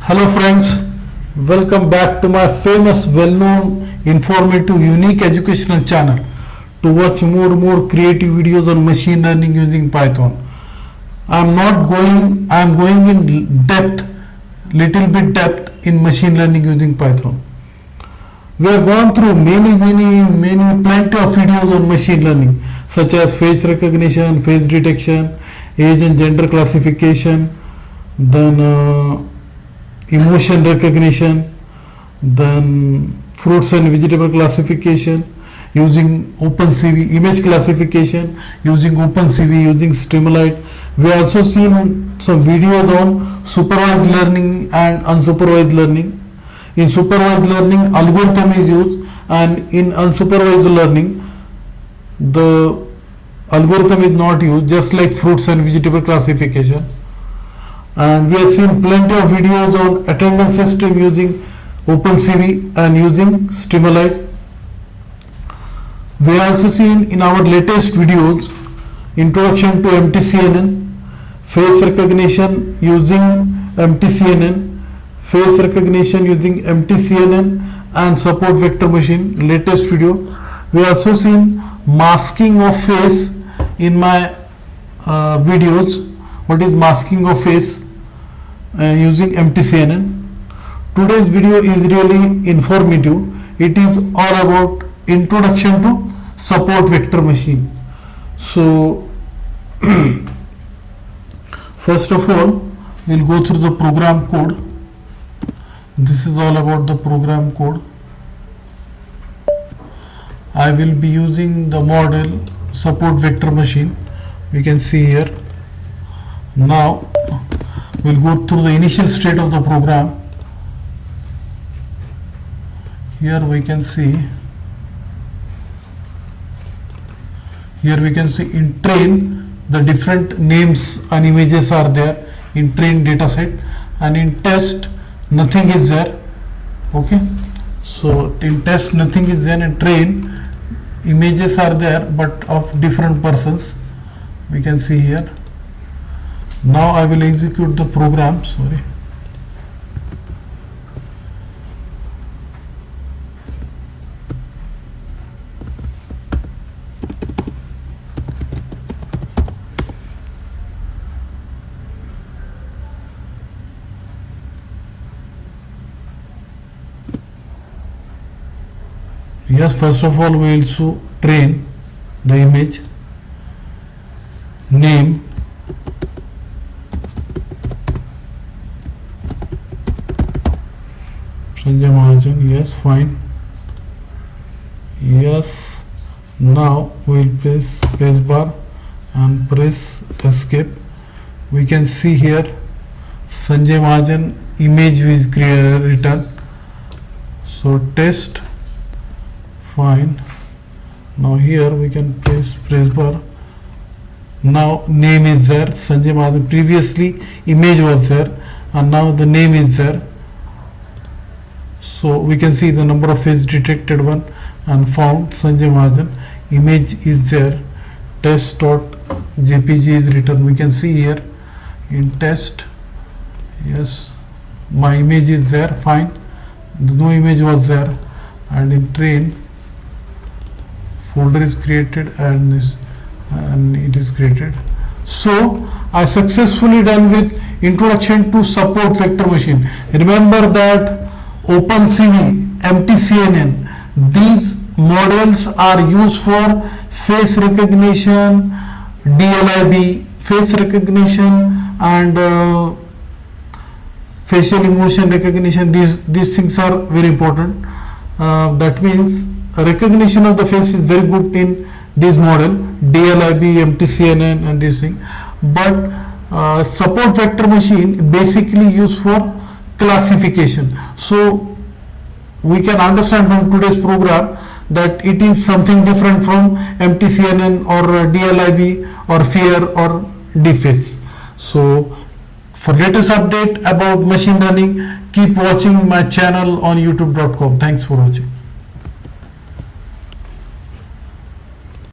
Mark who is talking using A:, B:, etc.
A: Hello friends, welcome back to my famous, well-known, informative, unique educational channel to watch more creative videos on machine learning using Python. I am going in depth, little bit depth in machine learning using Python. We have gone through many plenty of videos on machine learning such as face recognition, face detection, age and gender classification, then emotion recognition, then fruits and vegetable classification using OpenCV, image classification using OpenCV, using Stimulite. We also seen some videos on supervised learning and unsupervised learning. In supervised learning, algorithm is used, and in unsupervised learning, the algorithm is not used, just like fruits and vegetable classification. And we have seen plenty of videos on attendance system using OpenCV and using Stimulite. We have also seen in our latest videos introduction to MTCNN, face recognition using MTCNN, face recognition using MTCNN and support vector machine, latest video. We also seen masking of face in my videos. What is masking of face using MTCNN. Today's video is really informative. It is all about introduction to support vector machine. So first of all, we'll go through the program code. This is all about the program code. I will be using the model support vector machine. We can see here. Now we'll go through the initial state of the program. Here we can see in train the different names and images are there in train dataset, and in test nothing is there. Okay, so in test nothing is there, and train images are there but of different persons. We can see here. Now I will execute the program. Yes, first of all we will train the image, name, Sanjay Mahajan, yes, fine. Yes, now we will press space bar and press escape. We can see here Sanjay Mahajan image is written. So test, fine. Now here we can press space bar. Now name is there, Sanjay Mahajan. Previously image was there and now the name is there. So we can see the number of face detected one and found Sanjay Mahajan. Image is there, test.jpg is written. We can see here in test, yes, my image is there, fine. No image was there, and in train folder is created and it is created. So I successfully done with introduction to support vector machine. Remember that OpenCV, MTCNN, these models are used for face recognition, DLIB, face recognition and facial emotion recognition. These things are very important. That means recognition of the face is very good in this model, DLIB, MTCNN and this thing. But support vector machine basically used for classification. So we can understand from today's program that it is something different from MTCNN or DLIB or FAIR or DFACE. So for latest update about machine learning, keep watching my channel on youtube.com. Thanks for watching.